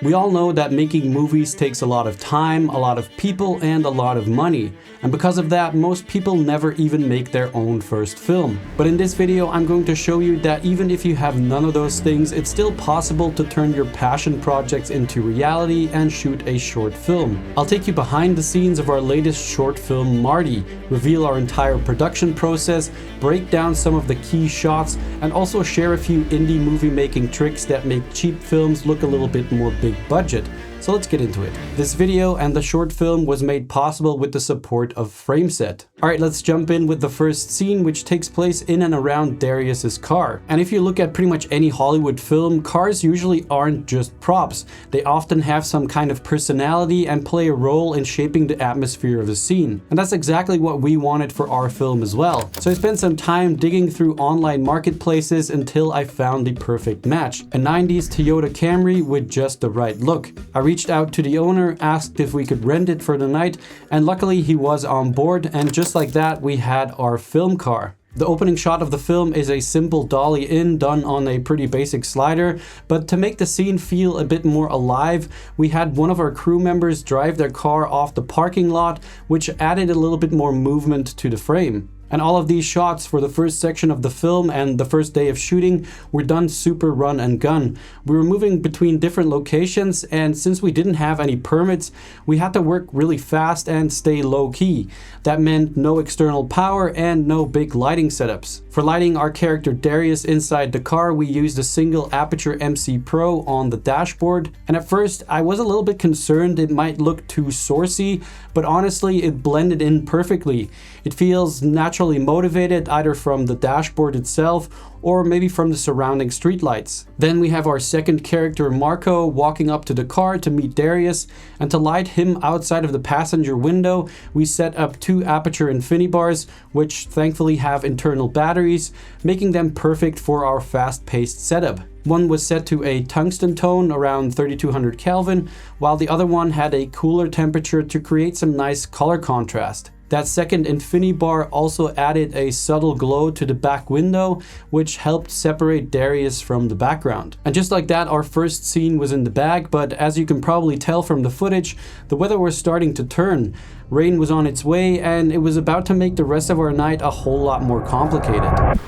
We all know that making movies takes a lot of time, a lot of people, and a lot of money. And because of that, most people never even make their own first film. But in this video, I'm going to show you that even if you have none of those things, it's still possible to turn your passion projects into reality and shoot a short film. I'll take you behind the scenes of our latest short film, Marty, reveal our entire production process, break down some of the key shots, and also share a few indie movie making tricks that make cheap films look a little bit more big budget. So let's get into it. This video and the short film was made possible with the support of Frameset. Alright, let's jump in with the first scene, which takes place in and around Darius's car. And if you look at pretty much any Hollywood film, cars usually aren't just props. They often have some kind of personality and play a role in shaping the atmosphere of the scene. And that's exactly what we wanted for our film as well. So I spent some time digging through online marketplaces until I found the perfect match. A 90s Toyota Camry with just the right look. I reached out to the owner, asked if we could rent it for the night, and luckily he was on board, and just like that we had our film car. The opening shot of the film is a simple dolly in done on a pretty basic slider, but to make the scene feel a bit more alive, we had one of our crew members drive their car off the parking lot, which added a little bit more movement to the frame. And all of these shots for the first section of the film and the first day of shooting were done super run and gun. We were moving between different locations, and since we didn't have any permits, we had to work really fast and stay low key. That meant no external power and no big lighting setups. For lighting our character Darius inside the car, we used a single aperture MC Pro on the dashboard. And at first I was a little bit concerned it might look too sourcey, but honestly it blended in perfectly. It feels naturally motivated either from the dashboard itself or maybe from the surrounding streetlights. Then we have our second character Marco walking up to the car to meet Darius, and to light him outside of the passenger window we set up two aperture infinibars, which thankfully have internal batteries, making them perfect for our fast-paced setup. One was set to a tungsten tone around 3200 Kelvin, while the other one had a cooler temperature to create some nice color contrast. That second infinibar also added a subtle glow to the back window, which helped separate Darius from the background. And just like that, our first scene was in the bag, but as you can probably tell from the footage, the weather was starting to turn. Rain was on its way, and it was about to make the rest of our night a whole lot more complicated.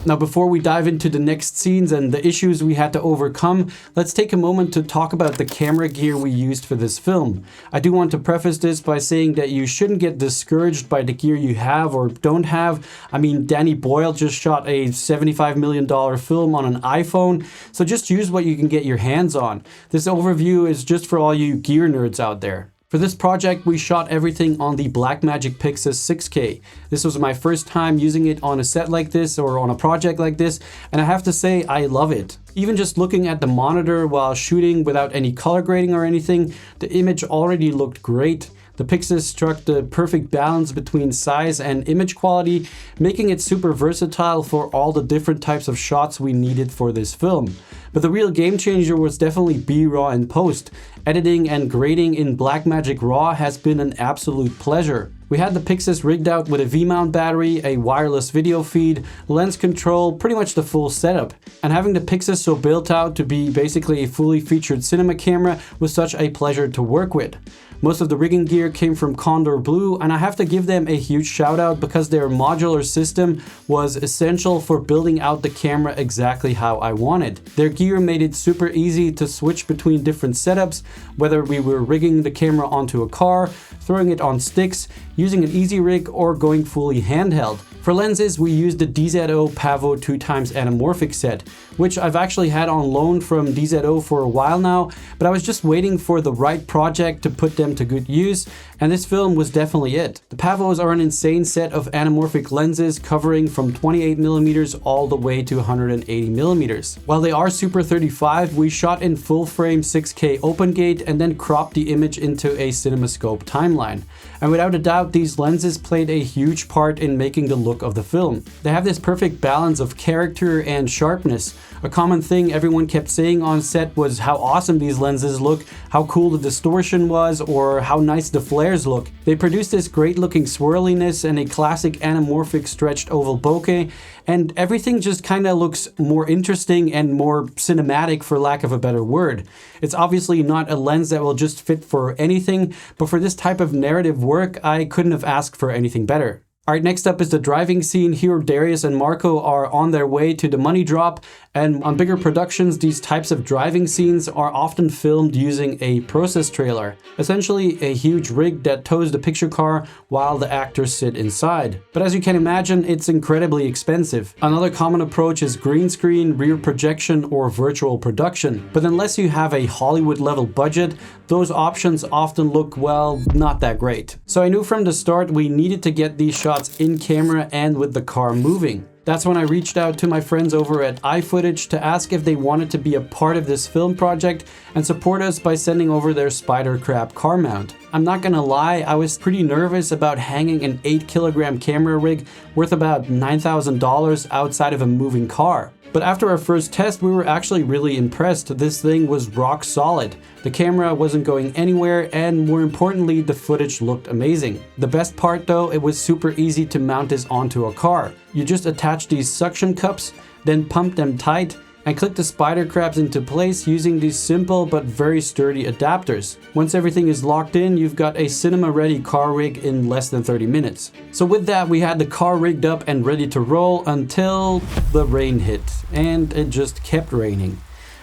Now, before we dive into the next scenes and the issues we had to overcome, let's take a moment to talk about the camera gear we used for this film. I do want to preface this by saying that you shouldn't get discouraged by the gear you have or don't have. I mean, Danny Boyle just shot a $75 million film on an iPhone, so just use what you can get your hands on. This overview is just for all you gear nerds out there. For this project, we shot everything on the Blackmagic Pixis 6K. This was my first time using it on a set like this or on a project like this, and I have to say I love it. Even just looking at the monitor while shooting without any color grading or anything, the image already looked great. The Pixis struck the perfect balance between size and image quality, making it super versatile for all the different types of shots we needed for this film. But the real game changer was definitely B-RAW and post. Editing and grading in Blackmagic RAW has been an absolute pleasure. We had the Pixis rigged out with a V-mount battery, a wireless video feed, lens control, pretty much the full setup. And having the Pixis so built out to be basically a fully featured cinema camera was such a pleasure to work with. Most of the rigging gear came from Condor Blue, and I have to give them a huge shout out because their modular system was essential for building out the camera exactly how I wanted. Their gear made it super easy to switch between different setups, whether we were rigging the camera onto a car, throwing it on sticks, using an easy rig, or going fully handheld. For lenses, we used the DZO Pavo 2x anamorphic set, which I've actually had on loan from DZO for a while now, but I was just waiting for the right project to put them to good use, and this film was definitely it. The Pavos are an insane set of anamorphic lenses covering from 28mm all the way to 180mm. While they are Super 35, we shot in full frame 6K open gate and then cropped the image into a CinemaScope timeline. And without a doubt, out, these lenses played a huge part in making the look of the film. They have this perfect balance of character and sharpness. A common thing everyone kept saying on set was how awesome these lenses look, how cool the distortion was, or how nice the flares look. They produced this great looking swirliness and a classic anamorphic stretched oval bokeh, and everything just kinda looks more interesting and more cinematic, for lack of a better word. It's obviously not a lens that will just fit for anything, but for this type of narrative work, I couldn't have asked for anything better. Alright, next up is the driving scene. Here Darius and Marco are on their way to the money drop, and on bigger productions these types of driving scenes are often filmed using a process trailer, essentially a huge rig that tows the picture car while the actors sit inside. But as you can imagine, it's incredibly expensive. Another common approach is green screen, rear projection, or virtual production. But unless you have a Hollywood level budget, those options often look, well, not that great. So I knew from the start we needed to get these shots in camera and with the car moving. That's when I reached out to my friends over at iFootage to ask if they wanted to be a part of this film project and support us by sending over their Spider Crab car mount. I'm not gonna lie, I was pretty nervous about hanging an 8-kilogram camera rig worth about $9,000 outside of a moving car. But after our first test, we were actually really impressed. This thing was rock solid. The camera wasn't going anywhere, and more importantly, the footage looked amazing. The best part though, it was super easy to mount this onto a car. You just attach these suction cups, then pump them tight, and click the spider crabs into place using these simple but very sturdy adapters. Once everything is locked in, you've got a cinema-ready car rig in less than 30 minutes. So with that, we had the car rigged up and ready to roll until the rain hit, and it just kept raining.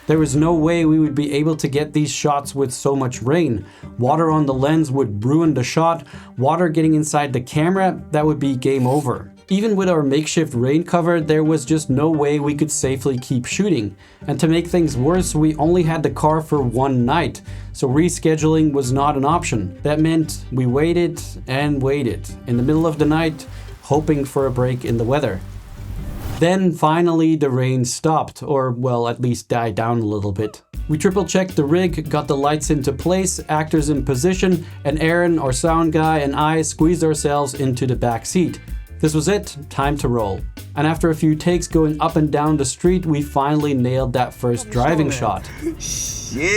There was no way we would be able to get these shots with so much rain. Water on the lens would ruin the shot. Water getting inside the camera, that would be game over. Even with our makeshift rain cover, there was just no way we could safely keep shooting. And to make things worse, we only had the car for one night, so rescheduling was not an option. That meant we waited and waited in the middle of the night, hoping for a break in the weather. Then finally the rain stopped, or well, at least died down a little bit. We triple checked the rig, got the lights into place, actors in position, and Aaron, our sound guy, and I squeezed ourselves into the back seat. This was it, time to roll. And after a few takes going up and down the street, we finally nailed that first driving shot. Yeah!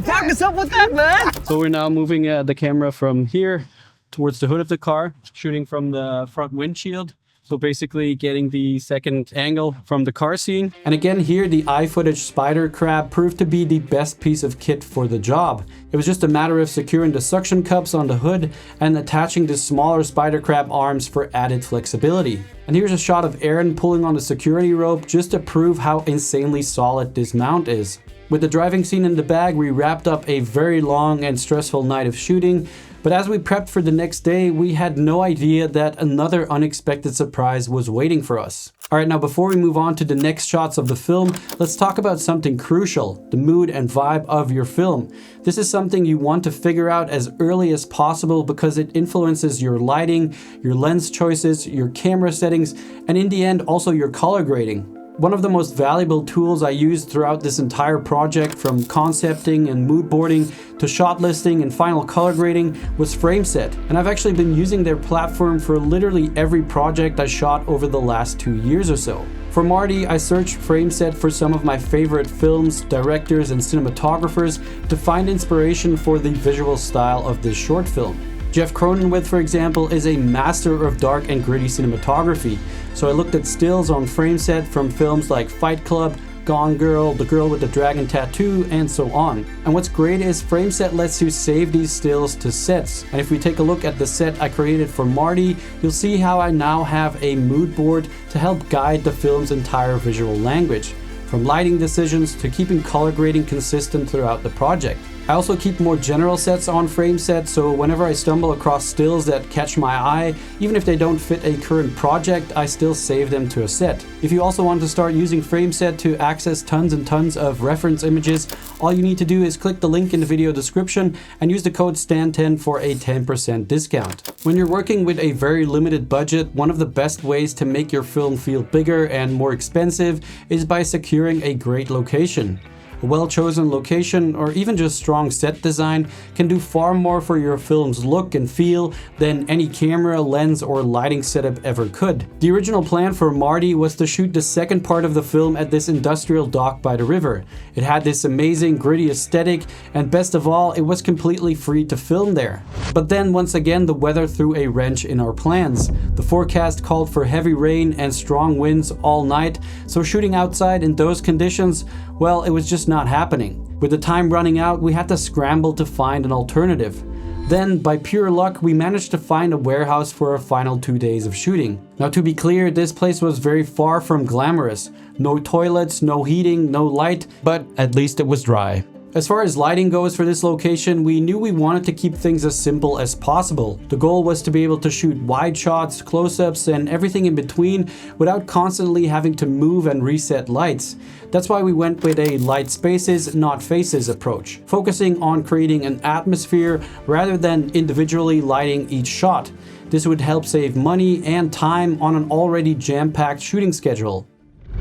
Focus up with that, man! So we're now moving the camera from here towards the hood of the car, shooting from the front windshield. So basically getting the second angle from the car scene. And again here, the iFootage Spider Crab proved to be the best piece of kit for the job. It was just a matter of securing the suction cups on the hood and attaching the smaller Spider Crab arms for added flexibility. And here's a shot of Aaron pulling on the security rope just to prove how insanely solid this mount is. With the driving scene in the bag, we wrapped up a very long and stressful night of shooting. But as we prepped for the next day, we had no idea that another unexpected surprise was waiting for us. Alright, now before we move on to the next shots of the film, let's talk about something crucial, the mood and vibe of your film. This is something you want to figure out as early as possible because it influences your lighting, your lens choices, your camera settings, and in the end also your color grading. One of the most valuable tools I used throughout this entire project, from concepting and mood boarding to shot listing and final color grading, was Frameset. And I've actually been using their platform for literally every project I shot over the last 2 years or so. For Marty, I searched Frameset for some of my favorite films, directors, and cinematographers to find inspiration for the visual style of this short film. Jeff Cronenweth, for example, is a master of dark and gritty cinematography, so I looked at stills on Frameset from films like Fight Club, Gone Girl, The Girl with the Dragon Tattoo, and so on. And what's great is Frameset lets you save these stills to sets. And if we take a look at the set I created for Marty, you'll see how I now have a mood board to help guide the film's entire visual language, from lighting decisions to keeping color grading consistent throughout the project. I also keep more general sets on Frameset, so whenever I stumble across stills that catch my eye, even if they don't fit a current project, I still save them to a set. If you also want to start using Frameset to access tons and tons of reference images, all you need to do is click the link in the video description and use the code STAN10 for a 10% discount. When you're working with a very limited budget, one of the best ways to make your film feel bigger and more expensive is by securing a great location. A well-chosen location or even just strong set design can do far more for your film's look and feel than any camera, lens, or lighting setup ever could. The original plan for Marty was to shoot the second part of the film at this industrial dock by the river. It had this amazing gritty aesthetic, and best of all, it was completely free to film there. But then once again the weather threw a wrench in our plans. The forecast called for heavy rain and strong winds all night, so shooting outside in those conditions, well, it was just not happening. With the time running out, we had to scramble to find an alternative. Then, by pure luck, we managed to find a warehouse for our final 2 days of shooting. Now, to be clear, this place was very far from glamorous. No toilets, no heating, no light, but at least it was dry. As far as lighting goes for this location, we knew we wanted to keep things as simple as possible. The goal was to be able to shoot wide shots, close-ups, and everything in between without constantly having to move and reset lights. That's why we went with a light spaces, not faces approach, focusing on creating an atmosphere rather than individually lighting each shot. This would help save money and time on an already jam-packed shooting schedule.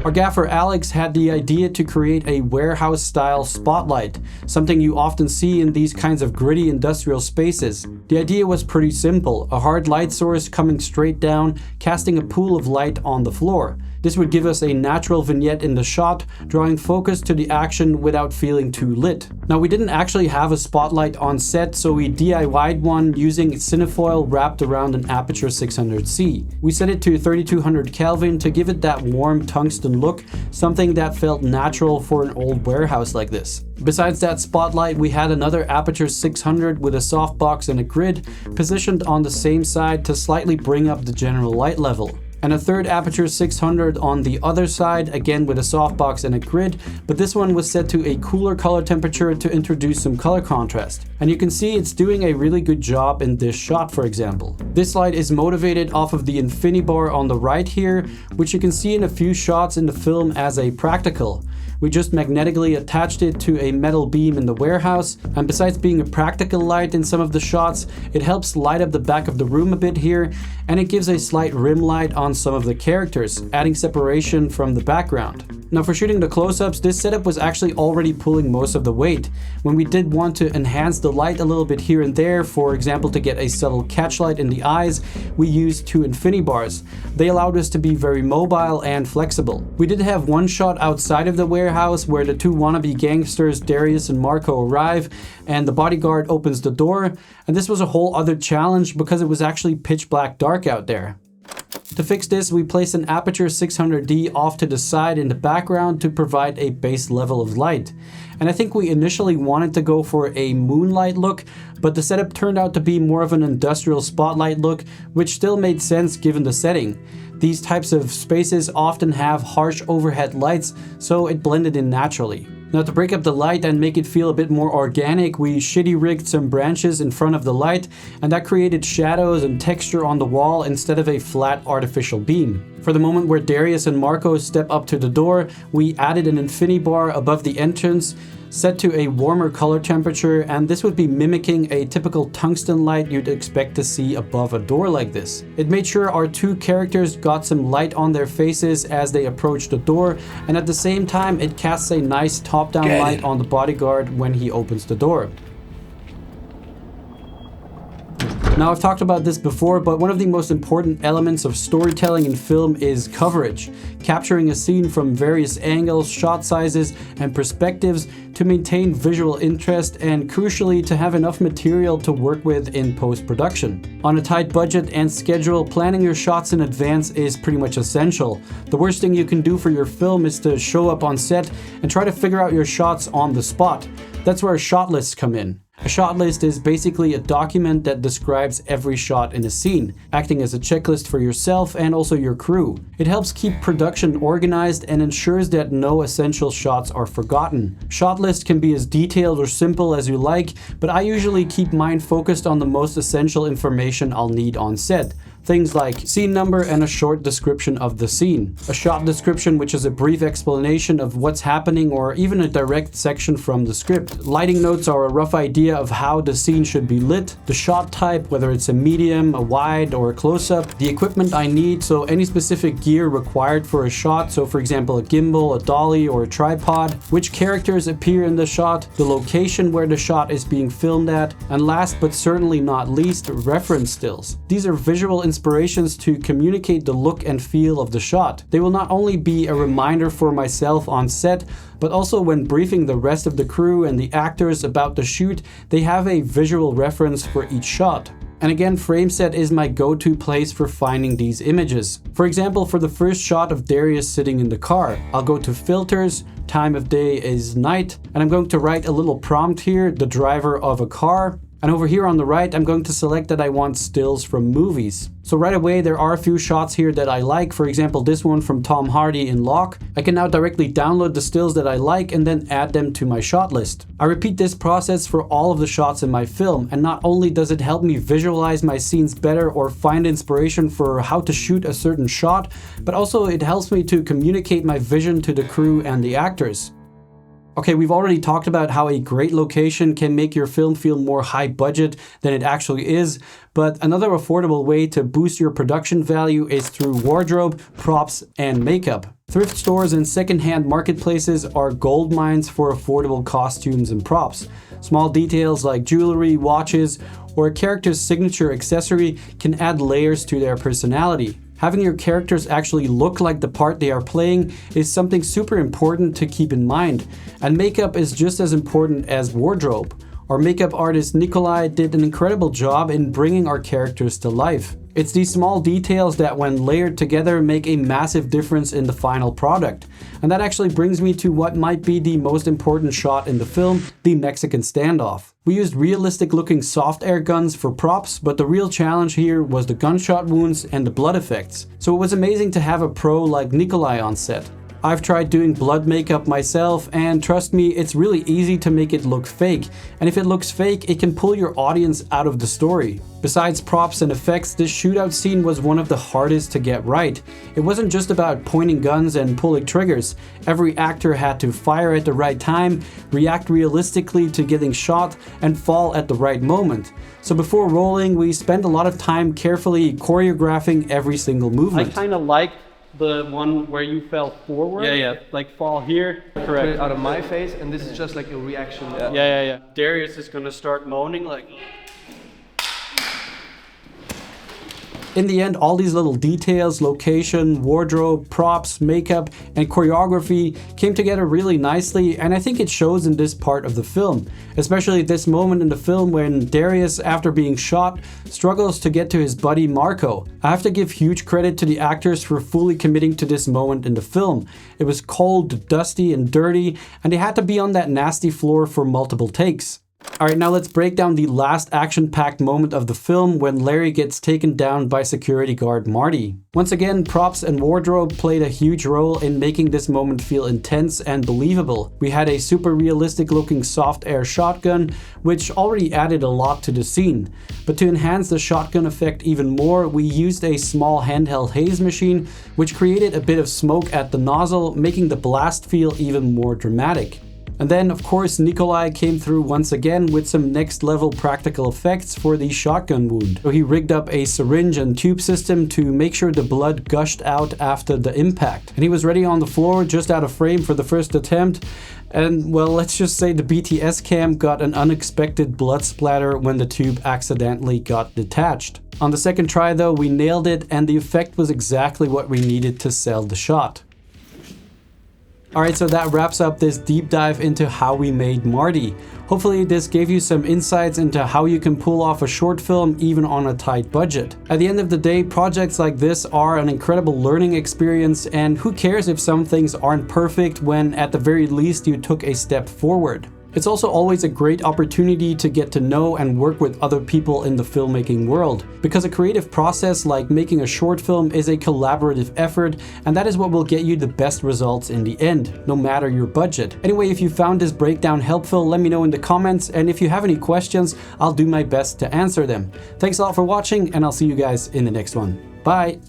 Our gaffer Alex had the idea to create a warehouse-style spotlight, something you often see in these kinds of gritty industrial spaces. The idea was pretty simple: a hard light source coming straight down, casting a pool of light on the floor. This would give us a natural vignette in the shot, drawing focus to the action without feeling too lit. Now, we didn't actually have a spotlight on set, so we DIY'd one using cinefoil wrapped around an Aperture 600C. We set it to 3200 Kelvin to give it that warm tungsten look, something that felt natural for an old warehouse like this. Besides that spotlight, we had another Aperture 600 with a softbox and a grid positioned on the same side to slightly bring up the general light level. And a third Aperture 600 on the other side, again with a softbox and a grid, but this one was set to a cooler color temperature to introduce some color contrast. And you can see it's doing a really good job in this shot, for example. This light is motivated off of the infinity bar on the right here, which you can see in a few shots in the film as a practical. We just magnetically attached it to a metal beam in the warehouse, and besides being a practical light in some of the shots, it helps light up the back of the room a bit here, and it gives a slight rim light on some of the characters, adding separation from the background. Now, for shooting the close-ups, this setup was actually already pulling most of the weight. When we did want to enhance the light a little bit here and there, for example to get a subtle catch light in the eyes, we used two infinity bars. They allowed us to be very mobile and flexible. We did have one shot outside of the warehouse where the two wannabe gangsters Darius and Marco arrive and the bodyguard opens the door, and this was a whole other challenge because it was actually pitch black dark out there. To fix this, we placed an Aperture 600D off to the side in the background to provide a base level of light. And I think we initially wanted to go for a moonlight look, but the setup turned out to be more of an industrial spotlight look, which still made sense given the setting. These types of spaces often have harsh overhead lights, so it blended in naturally. Now, to break up the light and make it feel a bit more organic, we shitty rigged some branches in front of the light, and that created shadows and texture on the wall instead of a flat artificial beam. For the moment where Darius and Marco step up to the door, we added an infinity bar above the entrance, set to a warmer color temperature, and this would be mimicking a typical tungsten light you'd expect to see above a door like this. It made sure our two characters got some light on their faces as they approached the door, and at the same time it casts a nice top-down light on the bodyguard when he opens the door. Now, I've talked about this before, but one of the most important elements of storytelling in film is coverage. Capturing a scene from various angles, shot sizes, and perspectives to maintain visual interest and, crucially, to have enough material to work with in post-production. On a tight budget and schedule, planning your shots in advance is pretty much essential. The worst thing you can do for your film is to show up on set and try to figure out your shots on the spot. That's where shot lists come in. A shot list is basically a document that describes every shot in a scene, acting as a checklist for yourself and also your crew. It helps keep production organized and ensures that no essential shots are forgotten. Shot lists can be as detailed or simple as you like, but I usually keep mine focused on the most essential information I'll need on set. things like scene number and a short description of the scene. A shot description, which is a brief explanation of what's happening or even a direct section from the script. Lighting notes are a rough idea of how the scene should be lit. The shot type, whether it's a medium, a wide, or a close-up. The equipment I need, so any specific gear required for a shot, so for example a gimbal, a dolly, or a tripod. Which characters appear in the shot. The location where the shot is being filmed at. And last but certainly not least, reference stills. These are visual inspirations to communicate the look and feel of the shot. They will not only be a reminder for myself on set, but also when briefing the rest of the crew and the actors about the shoot, they have a visual reference for each shot. And again, FrameSet is my go-to place for finding these images. For example, for the first shot of Darius sitting in the car, I'll go to filters, time of day is night, and I'm going to write a little prompt here, the driver of a car. And over here on the right, I'm going to select that I want stills from movies. So right away, there are a few shots here that I like. For example, this one from Tom Hardy in Lock. I can now directly download the stills that I like and then add them to my shot list. I repeat this process for all of the shots in my film. And not only does it help me visualize my scenes better or find inspiration for how to shoot a certain shot, but also it helps me to communicate my vision to the crew and the actors. Okay, we've already talked about how a great location can make your film feel more high budget than it actually is, but another affordable way to boost your production value is through wardrobe, props, and makeup. Thrift stores and secondhand marketplaces are gold mines for affordable costumes and props. Small details like jewelry, watches, or a character's signature accessory can add layers to their personality. Having your characters actually look like the part they are playing is something super important to keep in mind. And makeup is just as important as wardrobe. Our makeup artist Nikolai did an incredible job in bringing our characters to life. It's these small details that when layered together make a massive difference in the final product. And that actually brings me to what might be the most important shot in the film, the Mexican standoff. We used realistic looking soft air guns for props, but the real challenge here was the gunshot wounds and the blood effects. So it was amazing to have a pro like Nikolai on set. I've tried doing blood makeup myself, and trust me, it's really easy to make it look fake. And if it looks fake, it can pull your audience out of the story. Besides props and effects, this shootout scene was one of the hardest to get right. It wasn't just about pointing guns and pulling triggers. Every actor had to fire at the right time, react realistically to getting shot, and fall at the right moment. So before rolling, we spent a lot of time carefully choreographing every single movement. I kind of like the one where you fell forward. Yeah. Like fall here. Put Correct. it out of my face, and this is just like a reaction. Yeah. Darius is gonna start moaning like. In the end, all these little details, location, wardrobe, props, makeup, and choreography came together really nicely, and I think it shows in this part of the film. Especially this moment in the film when Darius, after being shot, struggles to get to his buddy Marco. I have to give huge credit to the actors for fully committing to this moment in the film. It was cold, dusty, and dirty, and they had to be on that nasty floor for multiple takes. Alright, now let's break down the last action-packed moment of the film when Larry gets taken down by security guard Marty. Once again, props and wardrobe played a huge role in making this moment feel intense and believable. We had a super realistic looking soft air shotgun, which already added a lot to the scene. But to enhance the shotgun effect even more, we used a small handheld haze machine, which created a bit of smoke at the nozzle, making the blast feel even more dramatic. And then, of course, Nikolai came through once again with some next level practical effects for the shotgun wound. So he rigged up a syringe and tube system to make sure the blood gushed out after the impact. And he was ready on the floor, just out of frame for the first attempt. And well, let's just say the BTS cam got an unexpected blood splatter when the tube accidentally got detached. On the second try though, we nailed it, and the effect was exactly what we needed to sell the shot. Alright, so that wraps up this deep dive into how we made Marty. Hopefully this gave you some insights into how you can pull off a short film even on a tight budget. At the end of the day, projects like this are an incredible learning experience, and who cares if some things aren't perfect when at the very least you took a step forward. It's also always a great opportunity to get to know and work with other people in the filmmaking world, because a creative process like making a short film is a collaborative effort, and that is what will get you the best results in the end, no matter your budget. Anyway, if you found this breakdown helpful, let me know in the comments, and if you have any questions, I'll do my best to answer them. Thanks a lot for watching, and I'll see you guys in the next one. Bye!